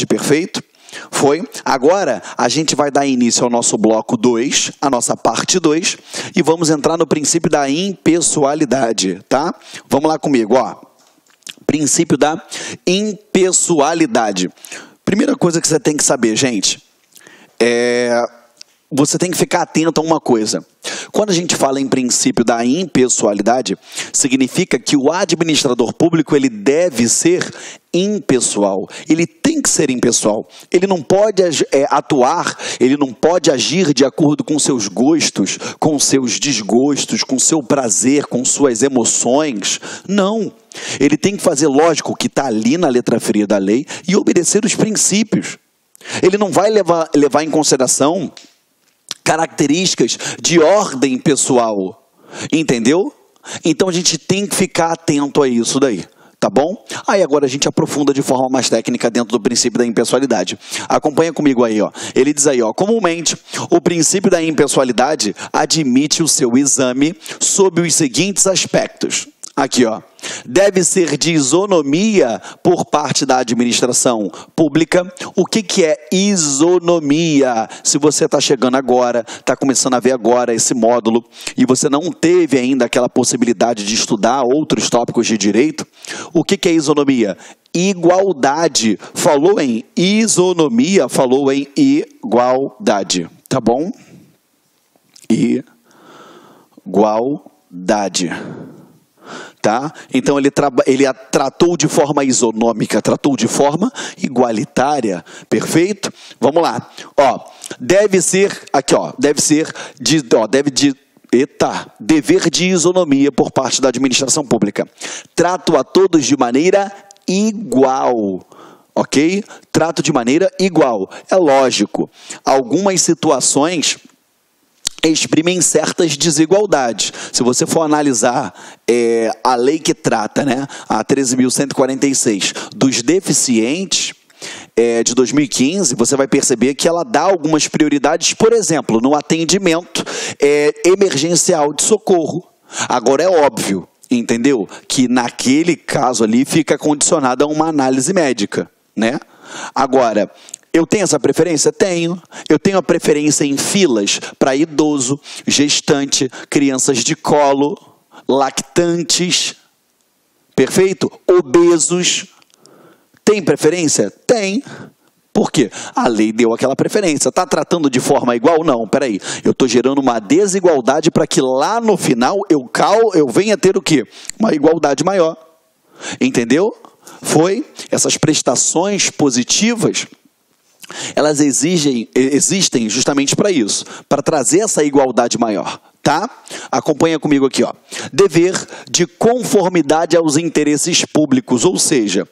Perfeito? Foi? Agora, a gente vai dar início ao nosso bloco 2, a nossa parte 2, e vamos entrar no princípio da impessoalidade, tá? Vamos lá comigo, ó. Princípio da impessoalidade. Primeira coisa que você tem que saber, gente, você tem que ficar atento a uma coisa. Quando a gente fala em princípio da impessoalidade, significa que o administrador público ele deve ser impessoal. Ele tem que ser impessoal. Ele não pode atuar, ele não pode agir de acordo com seus gostos, com seus desgostos, com seu prazer, com suas emoções. Não. Ele tem que fazer, lógico, o que está ali na letra fria da lei e obedecer os princípios. Ele não vai levar em consideração características de ordem pessoal, entendeu? Então a gente tem que ficar atento a isso daí, tá bom? Aí agora a gente aprofunda de forma mais técnica dentro do princípio da impessoalidade. Acompanha comigo aí, ó. Ele diz aí, ó, comumente o princípio da impessoalidade admite o seu exame sob os seguintes aspectos. Aqui, ó. Deve ser de isonomia por parte da administração pública. O que é isonomia? Se você está chegando agora, está começando a ver agora esse módulo e você não teve ainda aquela possibilidade de estudar outros tópicos de direito, o que é isonomia? Igualdade. Falou em isonomia, falou em igualdade. Tá bom? Igualdade. Tá? Então ele tratou de forma isonômica, tratou de forma igualitária, perfeito? Vamos lá, ó, dever de isonomia por parte da administração pública. Trato a todos de maneira igual, ok? Trato de maneira igual. É lógico, algumas situações exprimem certas desigualdades. Se você for analisar a lei que trata, né, a 13.146, dos deficientes de 2015, você vai perceber que ela dá algumas prioridades, por exemplo, no atendimento emergencial de socorro. Agora é óbvio, entendeu? Que naquele caso ali fica condicionada a uma análise médica, né? Agora, eu tenho essa preferência? Tenho. Eu tenho a preferência em filas para idoso, gestante, crianças de colo, lactantes, perfeito? Obesos. Tem preferência? Tem. Por quê? A lei deu aquela preferência. Está tratando de forma igual? Não, peraí. Eu estou gerando uma desigualdade para que lá no final eu venha ter o quê? Uma igualdade maior. Entendeu? Foi essas prestações positivas. Elas existem justamente para isso, para trazer essa igualdade maior, tá? Acompanha comigo aqui, ó. Dever de conformidade aos interesses públicos, ou seja,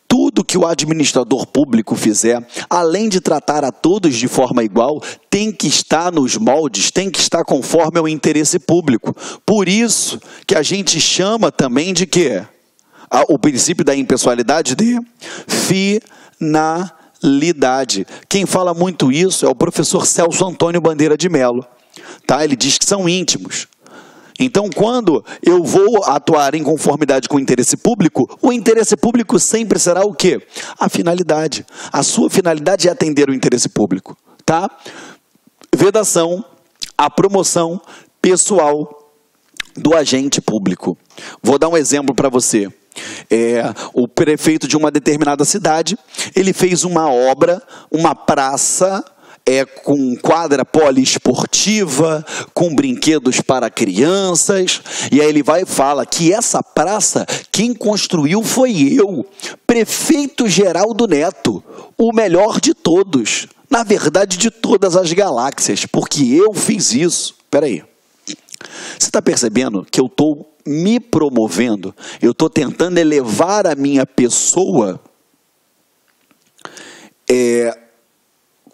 tudo que o administrador público fizer, além de tratar a todos de forma igual, tem que estar nos moldes, tem que estar conforme ao interesse público. Por isso que a gente chama também de quê? O princípio da impessoalidade de finalidade. Quem fala muito isso é o professor Celso Antônio Bandeira de Mello. Tá? Ele diz que são íntimos. Então, quando eu vou atuar em conformidade com o interesse público sempre será o quê? A finalidade. A sua finalidade é atender o interesse público. Tá? Vedação, a promoção pessoal do agente público. Vou dar um exemplo para você. O prefeito de uma determinada cidade, ele fez uma obra, uma praça com quadra poliesportiva, com brinquedos para crianças, e aí ele vai e fala que essa praça, quem construiu foi eu, prefeito Geraldo Neto, o melhor de todos, na verdade de todas as galáxias, porque eu fiz isso. Peraí, você está percebendo que eu estou me promovendo, eu estou tentando elevar a minha pessoa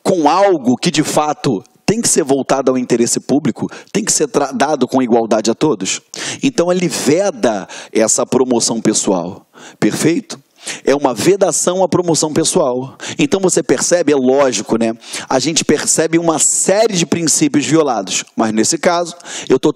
com algo que de fato tem que ser voltado ao interesse público, tem que ser dado com igualdade a todos. Então ele veda essa promoção pessoal, perfeito? É uma vedação à promoção pessoal. Então você percebe, é lógico, né? A gente percebe uma série de princípios violados. Mas nesse caso, eu estou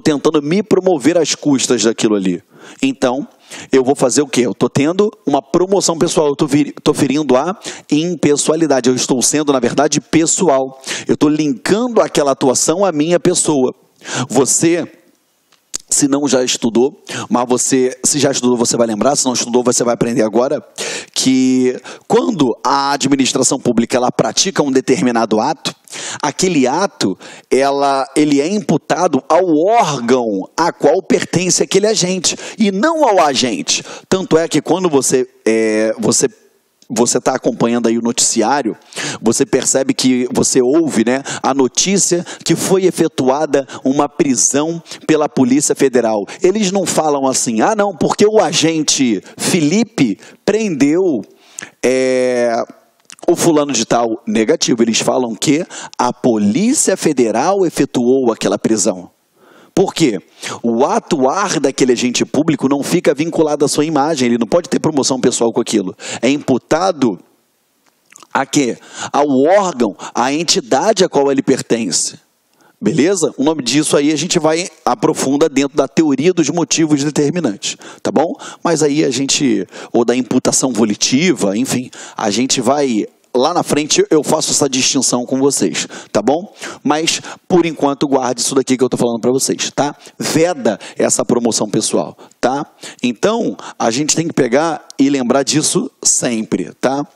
tentando me promover às custas daquilo ali. Então, eu vou fazer o quê? Eu estou tendo uma promoção pessoal, eu estou ferindo a impessoalidade, eu estou sendo, na verdade, pessoal. Eu estou linkando aquela atuação à minha pessoa. Você, se não já estudou, mas você, se já estudou, você vai lembrar, se não estudou, você vai aprender agora, que quando a administração pública ela pratica um determinado ato, aquele ato, ele é imputado ao órgão a qual pertence aquele agente, e não ao agente. Tanto é que quando você está acompanhando aí o noticiário, você percebe que você ouve, né, a notícia que foi efetuada uma prisão pela Polícia Federal. Eles não falam assim, não, porque o agente Felipe prendeu o fulano de tal. Negativo, eles falam que a Polícia Federal efetuou aquela prisão. Por quê? O atuar daquele agente público não fica vinculado à sua imagem, ele não pode ter promoção pessoal com aquilo. É imputado a quê? Ao órgão, à entidade a qual ele pertence. Beleza? O nome disso aí a gente vai aprofunda dentro da teoria dos motivos determinantes, tá bom? Mas aí ou da imputação volitiva, enfim, a gente vai... Lá na frente eu faço essa distinção com vocês, tá bom? Mas, por enquanto, guarde isso daqui que eu estou falando para vocês, tá? Veda essa promoção pessoal, tá? Então, a gente tem que pegar e lembrar disso sempre, tá?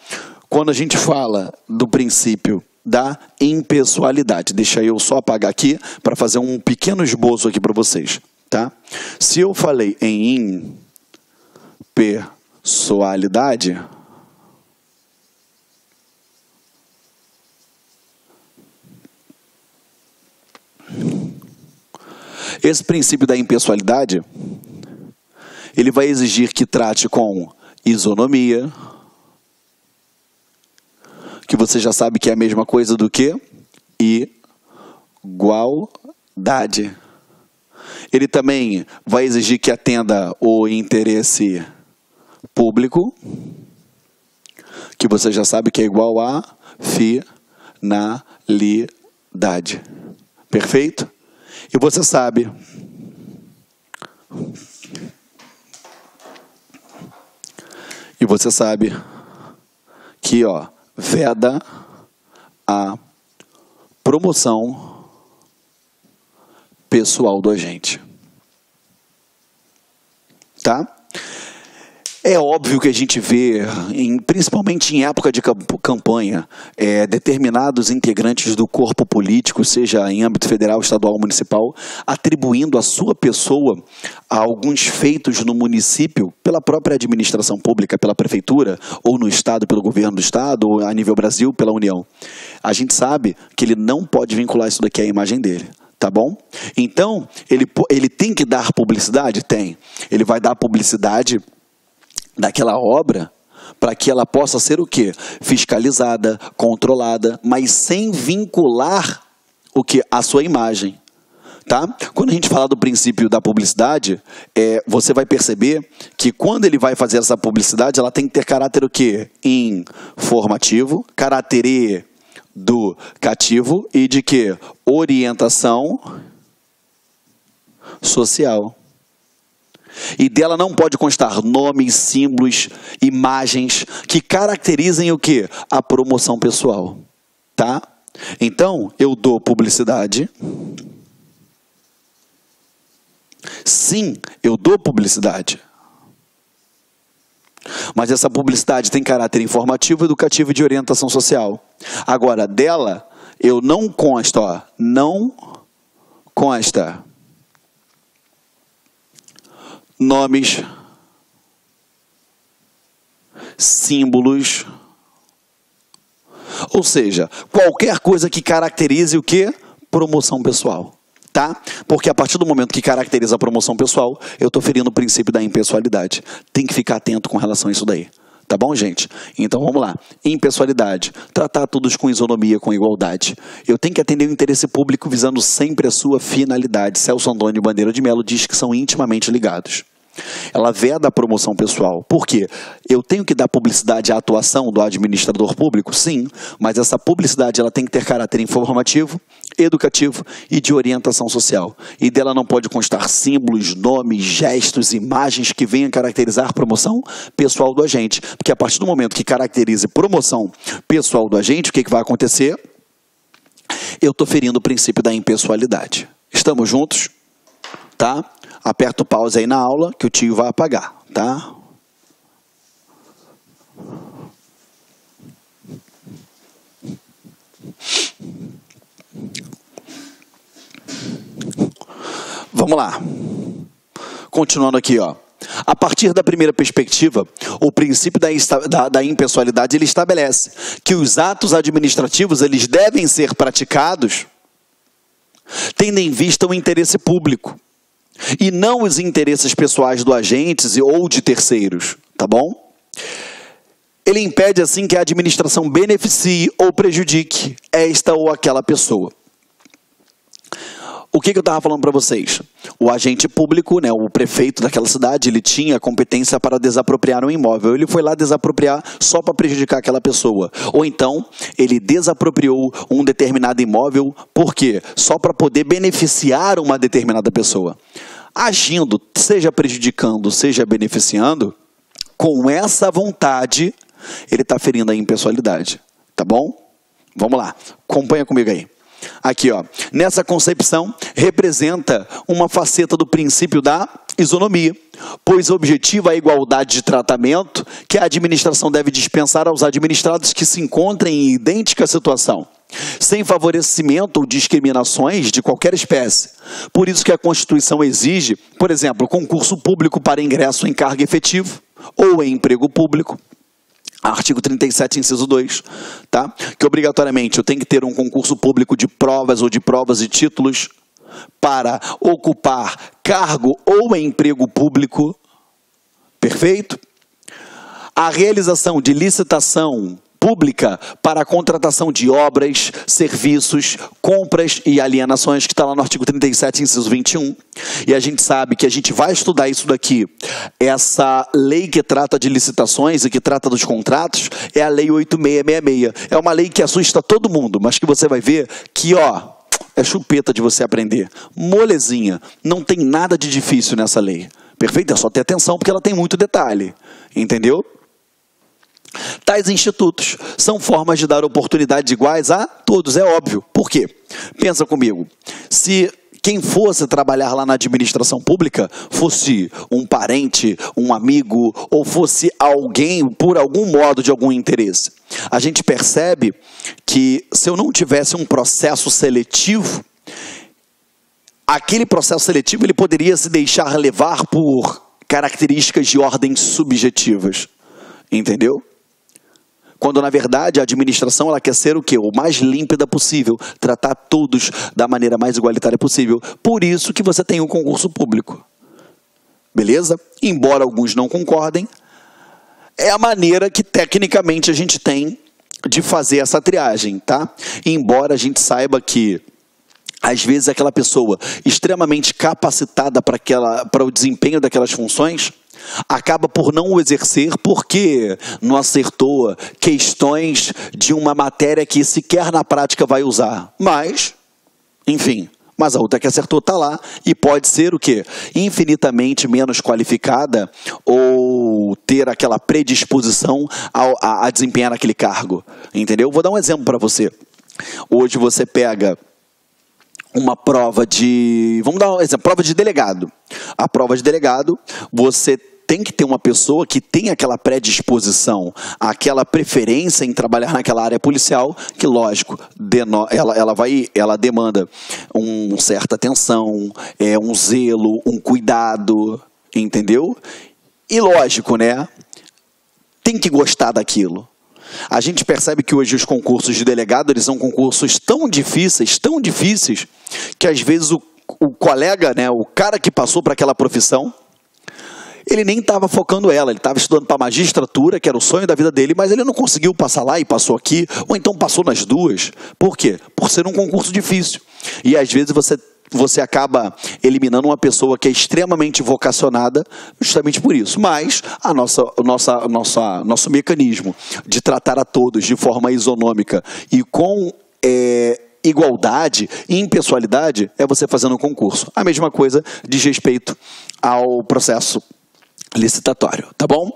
Quando a gente fala do princípio da impessoalidade, deixa eu só apagar aqui para fazer um pequeno esboço aqui para vocês, tá? Se eu falei em impessoalidade... Esse princípio da impessoalidade, ele vai exigir que trate com isonomia, que você já sabe que é a mesma coisa do que igualdade. Ele também vai exigir que atenda o interesse público, que você já sabe que é igual a finalidade. Perfeito? E você sabe que, veda a promoção pessoal do agente. Tá? É óbvio que a gente vê, principalmente em época de campanha, determinados integrantes do corpo político, seja em âmbito federal, estadual ou municipal, atribuindo a sua pessoa a alguns feitos no município pela própria administração pública, pela prefeitura, ou no estado, pelo governo do estado, ou a nível Brasil, pela União. A gente sabe que ele não pode vincular isso daqui à imagem dele. Tá bom? Então, ele tem que dar publicidade? Tem. Ele vai dar publicidade daquela obra para que ela possa ser o quê? Fiscalizada, controlada, mas sem vincular o quê? A sua imagem. Tá? Quando a gente fala do princípio da publicidade, você vai perceber que quando ele vai fazer essa publicidade, ela tem que ter caráter o quê? Informativo, caráter educativo e de quê? Orientação social. E dela não pode constar nomes, símbolos, imagens que caracterizem o quê? A promoção pessoal. Tá? Então, eu dou publicidade. Sim, eu dou publicidade. Mas essa publicidade tem caráter informativo, educativo e de orientação social. Agora, dela, eu não consta, não consta nomes, símbolos, ou seja, qualquer coisa que caracterize o quê? Promoção pessoal. Tá? Porque a partir do momento que caracteriza a promoção pessoal, eu estou ferindo o princípio da impessoalidade. Tem que ficar atento com relação a isso daí. Tá bom, gente? Então vamos lá. Impessoalidade. Tratar todos com isonomia, com igualdade. Eu tenho que atender o interesse público visando sempre a sua finalidade. Celso Antônio Bandeira de Melo diz que são intimamente ligados. Ela veda a promoção pessoal. Por quê? Eu tenho que dar publicidade à atuação do administrador público? Sim, mas essa publicidade ela tem que ter caráter informativo, educativo e de orientação social. E dela não pode constar símbolos, nomes, gestos, imagens que venham caracterizar promoção pessoal do agente. Porque a partir do momento que caracterize promoção pessoal do agente, o que vai acontecer? Eu estou ferindo o princípio da impessoalidade. Estamos juntos? Tá? Aperta o pause aí na aula que o tio vai apagar, tá? Vamos lá. Continuando aqui, ó. A partir da primeira perspectiva, o princípio da impessoalidade ele estabelece que os atos administrativos eles devem ser praticados tendo em vista o interesse público e não os interesses pessoais do agente ou de terceiros, tá bom? Ele impede assim que a administração beneficie ou prejudique esta ou aquela pessoa. O que eu estava falando para vocês? O agente público, né, o prefeito daquela cidade, ele tinha competência para desapropriar um imóvel. Ele foi lá desapropriar só para prejudicar aquela pessoa. Ou então, ele desapropriou um determinado imóvel, por quê? Só para poder beneficiar uma determinada pessoa. Agindo, seja prejudicando, seja beneficiando, com essa vontade, ele está ferindo a impessoalidade. Tá bom? Vamos lá, acompanha comigo aí. Aqui, ó, nessa concepção, representa uma faceta do princípio da isonomia, pois objetiva a igualdade de tratamento que a administração deve dispensar aos administrados que se encontrem em idêntica situação, sem favorecimento ou discriminações de qualquer espécie. Por isso que a Constituição exige, por exemplo, concurso público para ingresso em cargo efetivo ou em emprego público. Artigo 37, inciso 2, tá? Que obrigatoriamente eu tenho que ter um concurso público de provas ou de provas e títulos para ocupar cargo ou emprego público. Perfeito? A realização de licitação pública para a contratação de obras, serviços, compras e alienações, que está lá no artigo 37, inciso 21. E a gente sabe que a gente vai estudar isso daqui. Essa lei que trata de licitações e que trata dos contratos é a Lei 8666. É uma lei que assusta todo mundo, mas que você vai ver que, ó, é chupeta de você aprender. Molezinha. Não tem nada de difícil nessa lei. Perfeito? É só ter atenção porque ela tem muito detalhe. Entendeu? Tais institutos são formas de dar oportunidades iguais a todos, é óbvio. Por quê? Pensa comigo, se quem fosse trabalhar lá na administração pública fosse um parente, um amigo, ou fosse alguém por algum modo de algum interesse, a gente percebe que se eu não tivesse um processo seletivo, aquele processo seletivo ele poderia se deixar levar por características de ordem subjetivas, entendeu? Quando, na verdade, a administração ela quer ser o quê? O mais límpida possível, tratar todos da maneira mais igualitária possível. Por isso que você tem um concurso público. Beleza? Embora alguns não concordem, é a maneira que, tecnicamente, a gente tem de fazer essa triagem, tá? Embora a gente saiba que, às vezes, aquela pessoa extremamente capacitada para o desempenho daquelas funções acaba por não o exercer porque não acertou questões de uma matéria que sequer na prática vai usar. Mas, enfim, mas a outra que acertou está lá e pode ser o quê? Infinitamente menos qualificada ou ter aquela predisposição a desempenhar aquele cargo. Entendeu? Vou dar um exemplo para você. Hoje você pega uma prova de... Vamos dar um exemplo, prova de delegado. A prova de delegado, você tem que ter uma pessoa que tem aquela predisposição, aquela preferência em trabalhar naquela área policial, que, lógico, ela demanda uma certa atenção, um zelo, um cuidado, entendeu? E, lógico, né? Tem que gostar daquilo. A gente percebe que hoje os concursos de delegado, eles são concursos tão difíceis, que às vezes o colega, né, o cara que passou para aquela profissão, ele nem estava focando ela, ele estava estudando para magistratura, que era o sonho da vida dele, mas ele não conseguiu passar lá e passou aqui, ou então passou nas duas. Por quê? Por ser um concurso difícil. E às vezes você acaba eliminando uma pessoa que é extremamente vocacionada justamente por isso. Mas nosso mecanismo de tratar a todos de forma isonômica e com igualdade e impessoalidade é você fazendo um concurso. A mesma coisa diz respeito ao processo licitatório, tá bom?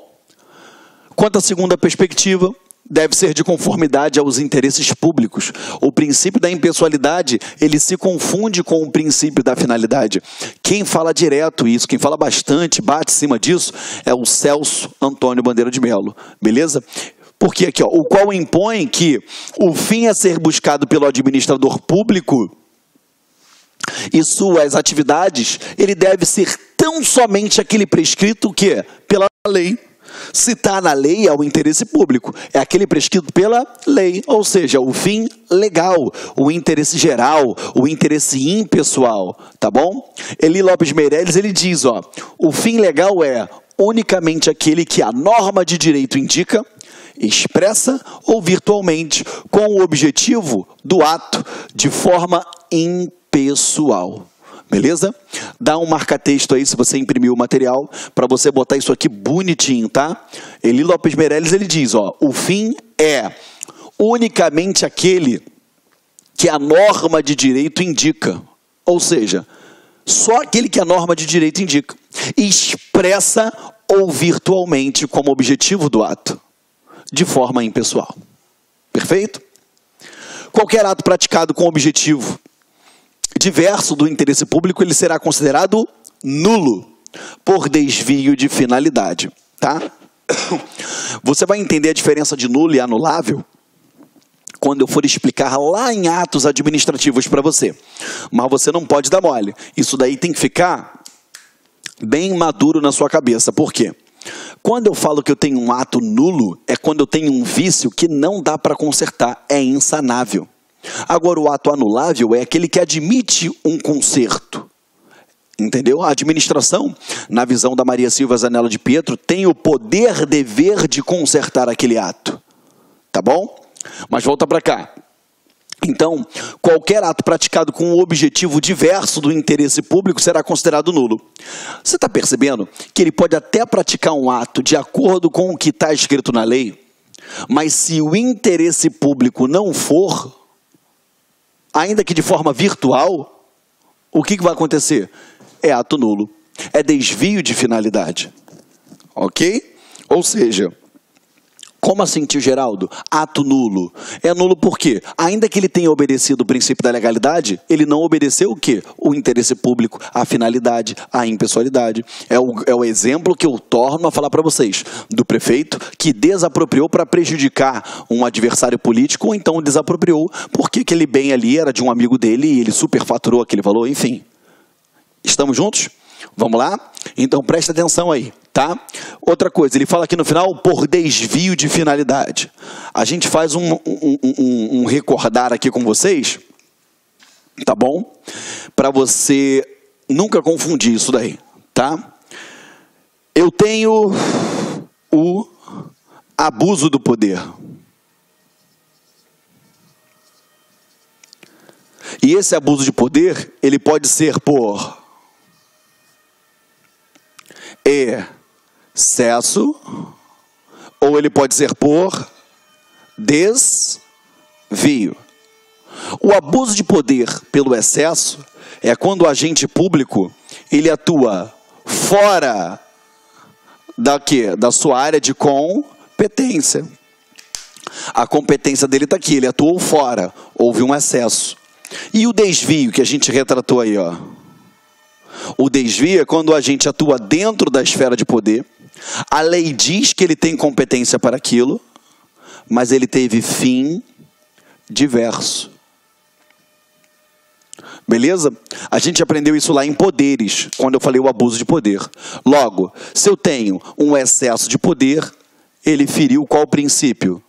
Quanto à segunda perspectiva, deve ser de conformidade aos interesses públicos. O princípio da impessoalidade, ele se confunde com o princípio da finalidade. Quem fala direto isso, quem fala bastante, bate em cima disso, é o Celso Antônio Bandeira de Melo, beleza? Porque aqui, ó, o qual impõe que o fim a ser buscado pelo administrador público e suas atividades, ele deve ser tão somente aquele prescrito que, pela lei, se está na lei é o interesse público, é aquele prescrito pela lei, ou seja, o fim legal, o interesse geral, o interesse impessoal, tá bom? Eli Lopes Meireles, ele diz, ó, o fim legal é unicamente aquele que a norma de direito indica, expressa ou virtualmente, com o objetivo do ato de forma impessoal. Beleza? Dá um marca-texto aí, se você imprimiu o material, para você botar isso aqui bonitinho, tá? Eli Lopes Meireles, ele diz, ó, o fim é unicamente aquele que a norma de direito indica. Ou seja, só aquele que a norma de direito indica. Expressa ou virtualmente como objetivo do ato, de forma impessoal. Perfeito? Qualquer ato praticado com objetivo diverso do interesse público, ele será considerado nulo por desvio de finalidade, tá? Você vai entender a diferença de nulo e anulável quando eu for explicar lá em atos administrativos para você. Mas você não pode dar mole. Isso daí tem que ficar bem maduro na sua cabeça. Por quê? Quando eu falo que eu tenho um ato nulo, é quando eu tenho um vício que não dá para consertar, é insanável. Agora, o ato anulável é aquele que admite um conserto. Entendeu? A administração, na visão da Maria Silva Zanella de Pietro, tem o poder, dever de consertar aquele ato. Tá bom? Mas volta para cá. Então, qualquer ato praticado com um objetivo diverso do interesse público será considerado nulo. Você está percebendo que ele pode até praticar um ato de acordo com o que está escrito na lei, mas se o interesse público não for, ainda que de forma virtual, o que vai acontecer? É ato nulo. É desvio de finalidade. Ok? Ou seja, como assim, tio Geraldo? Ato nulo. É nulo por quê? Ainda que ele tenha obedecido o princípio da legalidade, ele não obedeceu o quê? O interesse público, a finalidade, a impessoalidade. É o exemplo que eu torno a falar para vocês, do prefeito que desapropriou para prejudicar um adversário político, ou então desapropriou porque aquele bem ali era de um amigo dele e ele superfaturou aquele valor, enfim. Estamos juntos? Vamos lá? Então presta atenção aí, tá? Outra coisa, ele fala aqui no final, por desvio de finalidade. A gente faz um recordar aqui com vocês, tá bom? Para você nunca confundir isso daí, tá? Eu tenho o abuso do poder. E esse abuso de poder, ele pode ser por excesso, ou ele pode ser por desvio. O abuso de poder pelo excesso é quando o agente público ele atua fora da sua área de competência. A competência dele está aqui, ele atuou fora, houve um excesso. E o desvio que a gente retratou aí, ó. O desvio é quando a gente atua dentro da esfera de poder, a lei diz que ele tem competência para aquilo, mas ele teve fim diverso. Beleza? A gente aprendeu isso lá em poderes, quando eu falei o abuso de poder. Logo, se eu tenho um excesso de poder, ele feriu qual princípio?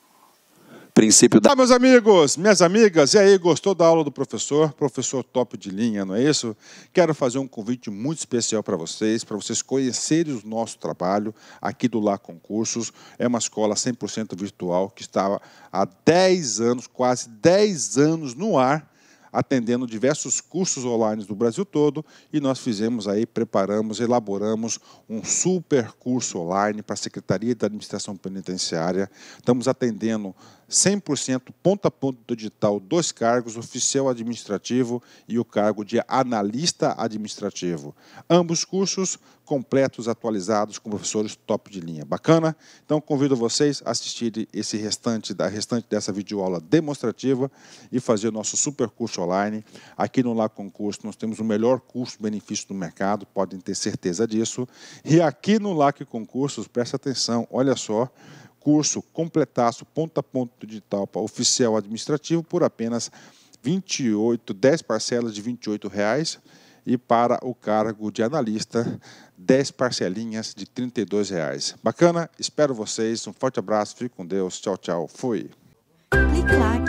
Princípio da... meus amigos, minhas amigas, e aí, gostou da aula do professor? Professor top de linha, não é isso? Quero fazer um convite muito especial para vocês conhecerem o nosso trabalho aqui do Lá Concursos. É uma escola 100% virtual que está há 10 anos, quase 10 anos no ar, atendendo diversos cursos online do Brasil todo, e nós fizemos aí, preparamos, elaboramos um super curso online para a Secretaria da Administração Penitenciária. Estamos atendendo 100% ponto a ponto do edital, 2 cargos, oficial administrativo e o cargo de analista administrativo. Ambos cursos completos, atualizados, com professores top de linha. Bacana? Então, convido vocês a assistirem esse restante dessa videoaula demonstrativa e fazer o nosso super curso online. Aqui no Lá Concurso, nós temos o melhor custo-benefício do mercado, podem ter certeza disso. E aqui no Lá Concursos, presta atenção, olha só, curso completaço, ponto a ponto do digital para oficial administrativo por apenas 10 parcelas de R$ 28,00 e para o cargo de analista, 10 parcelinhas de R$ 32,00. Bacana? Espero vocês. Um forte abraço, fique com Deus. Tchau, tchau. Fui. Clique lá.